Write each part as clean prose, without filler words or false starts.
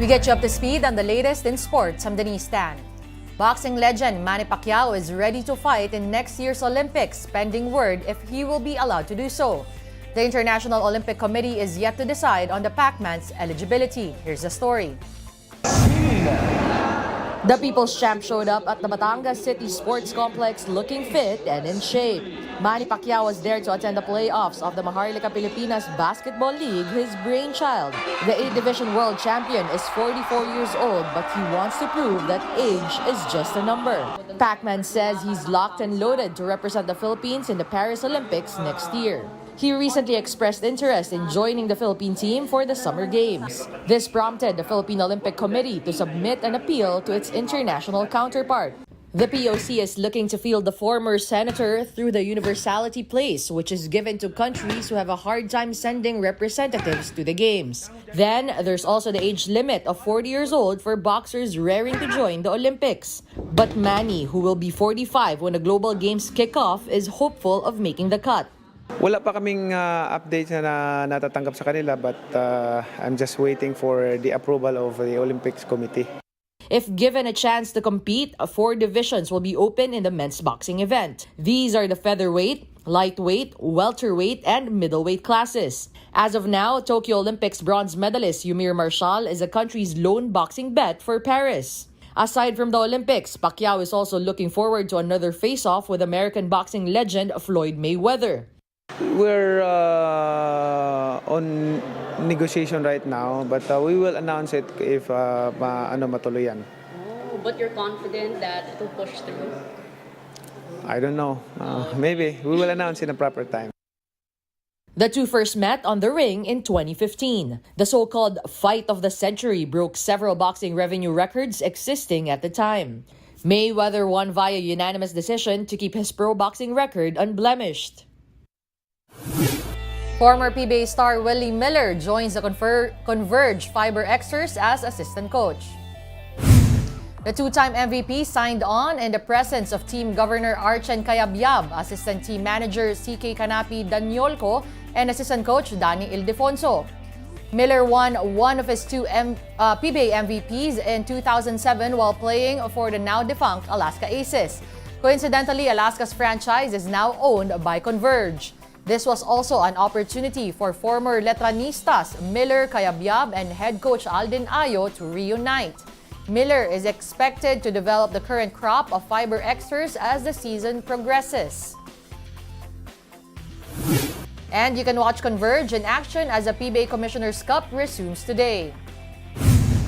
We get you up to speed on the latest in sports. I'm Denise Tan. Boxing legend Manny Pacquiao is ready to fight in next year's Olympics, pending word if he will be allowed to do so. The International Olympic Committee is yet to decide on the Pac-Man's eligibility. Here's the story. The People's Champ showed up at the Batangas City Sports Complex looking fit and in shape. Manny Pacquiao was there to attend the playoffs of the Maharlika Pilipinas Basketball League, his brainchild. The 8-division world champion is 44 years old, but he wants to prove that age is just a number. Pac-Man says he's locked and loaded to represent the Philippines in the Paris Olympics next year. He recently expressed interest in joining the Philippine team for the Summer Games. This prompted the Philippine Olympic Committee to submit an appeal to its international counterpart. The POC is looking to field the former senator through the universality place, which is given to countries who have a hard time sending representatives to the games. Then, there's also the age limit of 40 years old for boxers raring to join the Olympics. But Manny, who will be 45 when the Global Games kick off, is hopeful of making the cut. Wala pa kaming updates na natatanggap sa kanila, but I'm just waiting for the approval of the Olympics Committee. If given a chance to compete, 4 divisions will be open in the men's boxing event. These are the featherweight, lightweight, welterweight, and middleweight classes. As of now, Tokyo Olympics bronze medalist Yumir Marshall is the country's lone boxing bet for Paris. Aside from the Olympics, Pacquiao is also looking forward to another face-off with American boxing legend Floyd Mayweather. We're on negotiation right now, but we will announce it if matuloy yan. Oh, but you're confident that it will push through? I don't know. Maybe. We will announce in a proper time. The two first met on the ring in 2015. The so-called fight of the century broke several boxing revenue records existing at the time. Mayweather won via unanimous decision to keep his pro boxing record unblemished. Former PBA star Willie Miller joins the Converge Fiber Xers as assistant coach. The two-time MVP signed on in the presence of team governor Archen Cayabyab, assistant team manager CK Canapi Daniolco, and assistant coach Danny Ildefonso. Miller won one of his two PBA MVPs in 2007 while playing for the now-defunct Alaska Aces. Coincidentally, Alaska's franchise is now owned by Converge. This was also an opportunity for former Letranistas Miller, Cayabyab, and head coach Aldin Ayo to reunite. Miller is expected to develop the current crop of Fiber Xers as the season progresses. And you can watch Converge in action as the PBA Commissioner's Cup resumes today.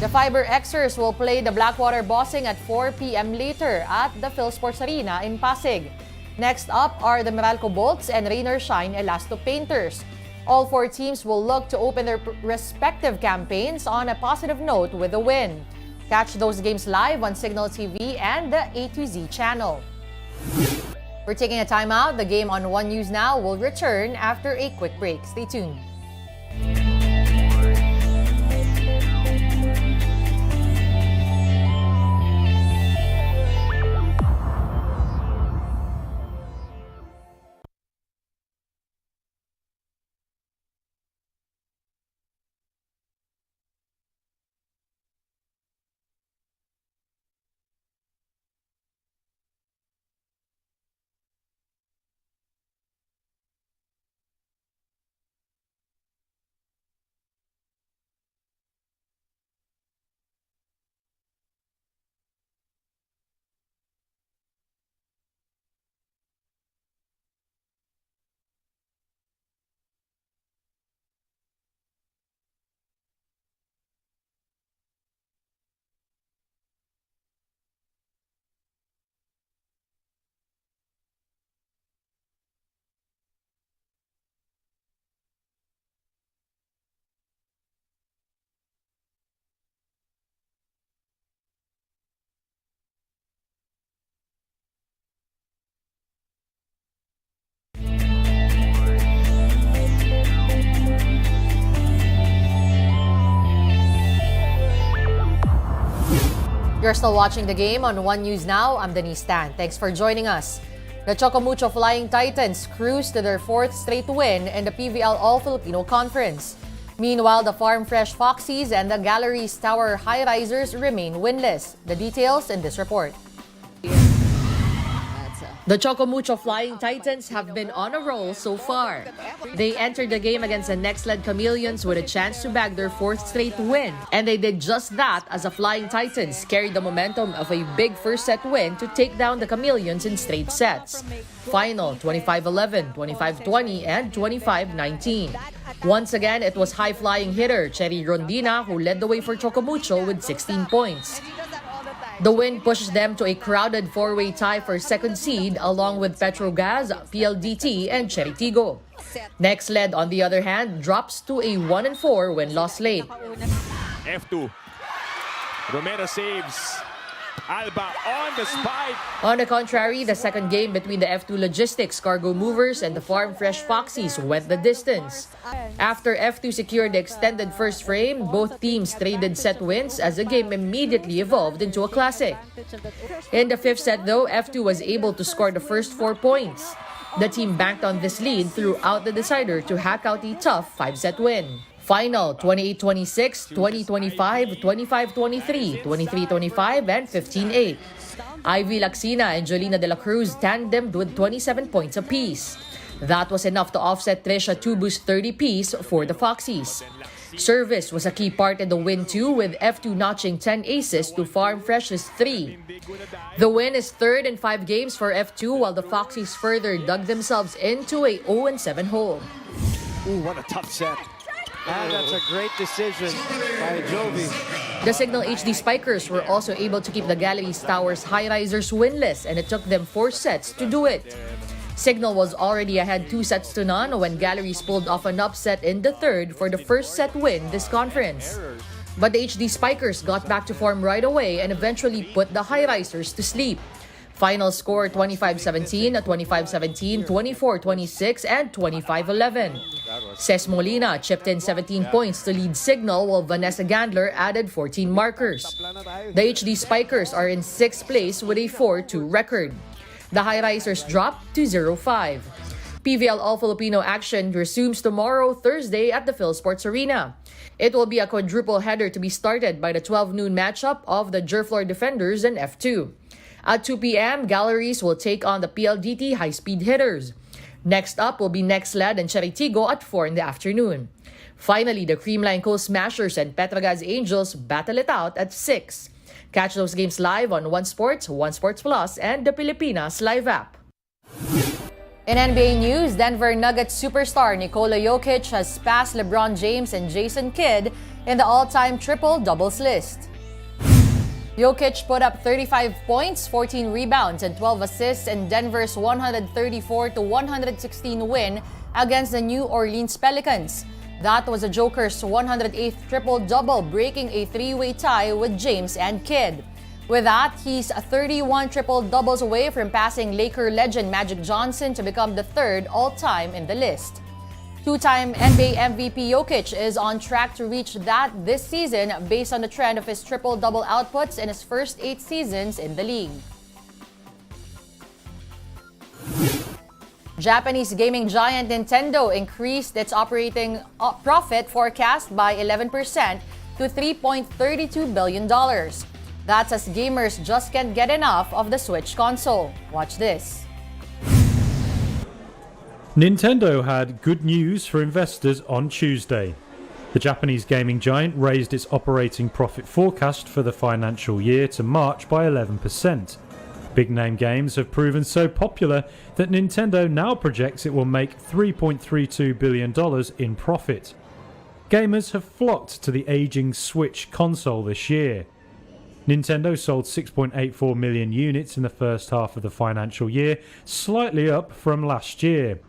The Fiber Xers will play the Blackwater Bossing at 4 p.m. later at the PhilSports Arena in Pasig. Next up are the Meralco Bolts and Rainer Shine Elasto Painters. All 4 teams will look to open their respective campaigns on a positive note with a win. Catch those games live on Signal TV and the A to Z channel. We're taking a timeout. The game on One News Now will return after a quick break. Stay tuned. You're still watching the game on One News Now. I'm Denise Tan. Thanks for joining us. The Chocomucho Flying Titans cruised to their 4th straight win in the PVL All-Filipino Conference. Meanwhile, the Farm Fresh Foxies and the Galleries Tower High-Risers remain winless. The details in this report. The Chocomucho Flying Titans have been on a roll so far. They entered the game against the next-led Chameleons with a chance to bag their 4th straight win. And they did just that as the Flying Titans carried the momentum of a big first-set win to take down the Chameleons in straight sets. Final 25-11, 25-20, and 25-19. Once again, it was high-flying hitter Cherry Rondina who led the way for Chocomucho with 16 points. The win pushes them to a crowded 4-way tie for second seed along with Petrogaz, PLDT, and Cheritigo. Next lead, on the other hand, drops to a 1-4 win-loss late. F2. Romero saves. Alba on the spike. On the contrary, the second game between the F2 Logistics Cargo Movers and the Farm Fresh Foxies went the distance. After F2 secured the extended first frame, both teams traded set wins as the game immediately evolved into a classic. In the 5th set though, F2 was able to score the first 4 points. The team banked on this lead throughout the decider to hack out a tough 5-set win. Final 28-26, 20-25, 25-23, 23-25, and 15-8. Ivy Laxina and Jolina de la Cruz tandemed with 27 points apiece. That was enough to offset Trisha Tubu's 30-piece for the Foxies. Service was a key part in the win too, with F2 notching 10 aces to Farm Fresh's 3. The win is third in 5 games for F2, while the Foxies further dug themselves into a 0-7 hole. Ooh, what a tough set. And that's a great decision by Jovi. The Signal HD Spikers were also able to keep the Galleries Towers High-Risers winless, and it took them 4 sets to do it. Signal was already ahead 2-0 when Galleries pulled off an upset in the 3rd for the first set win this conference. But the HD Spikers got back to form right away and eventually put the High-Risers to sleep. Final score 25-17, 25-17, 24-26, and 25-11. Ces Molina chipped in 17 points to lead Signal, while Vanessa Gandler added 14 markers. The HD Spikers are in 6th place with a 4-2 record. The High-Risers dropped to 0-5. PVL All-Filipino action resumes tomorrow, Thursday, at the PhilSports Arena. It will be a quadruple header to be started by the 12 noon matchup of the Jerflor Defenders and F2. At 2 p.m., Galleries will take on the PLDT high-speed hitters. Next up will be Next Led and Cheritigo at 4 in the afternoon. Finally, the Creamline Coal Smashers and Petrogaz Angels battle it out at 6. Catch those games live on One Sports, One Sports Plus, and the Pilipinas Live app. In NBA news, Denver Nuggets superstar Nikola Jokic has passed LeBron James and Jason Kidd in the all-time triple-doubles list. Jokic put up 35 points, 14 rebounds, and 12 assists in Denver's 134-116 win against the New Orleans Pelicans. That was the Joker's 108th triple-double, breaking a 3-way tie with James and Kidd. With that, he's 31 triple-doubles away from passing Laker legend Magic Johnson to become the 3rd all-time in the list. 2-time NBA MVP Jokic is on track to reach that this season based on the trend of his triple-double outputs in his first 8 seasons in the league. Japanese gaming giant Nintendo increased its operating profit forecast by 11% to $3.32 billion. That's as gamers just can't get enough of the Switch console. Watch this. Nintendo had good news for investors on Tuesday. The Japanese gaming giant raised its operating profit forecast for the financial year to March by 11%. Big-name games have proven so popular that Nintendo now projects it will make $3.32 billion in profit. Gamers have flocked to the aging Switch console this year. Nintendo sold 6.84 million units in the first half of the financial year, slightly up from last year.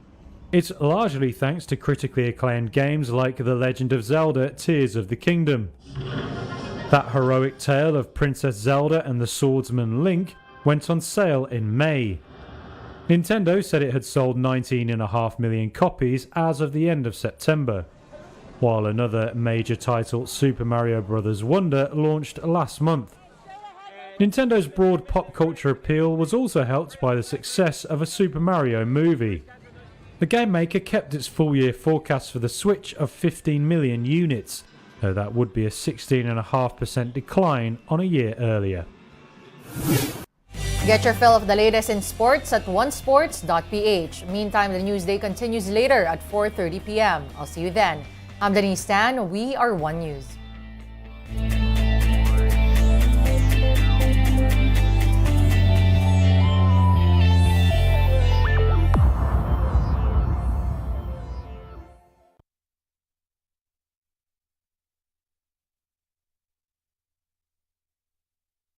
It's largely thanks to critically acclaimed games like The Legend of Zelda: Tears of the Kingdom. That heroic tale of Princess Zelda and the swordsman Link went on sale in May. Nintendo said it had sold 19.5 million copies as of the end of September, while another major title, Super Mario Bros. Wonder, launched last month. Nintendo's broad pop culture appeal was also helped by the success of a Super Mario movie. The game maker kept its full-year forecast for the Switch of 15 million units, though that would be a 16.5% decline on a year earlier. Get your fill of the latest in sports at onesports.ph. Meantime, the Newsday continues later at 4:30 p.m. I'll see you then. I'm Denise Tan. We are One News.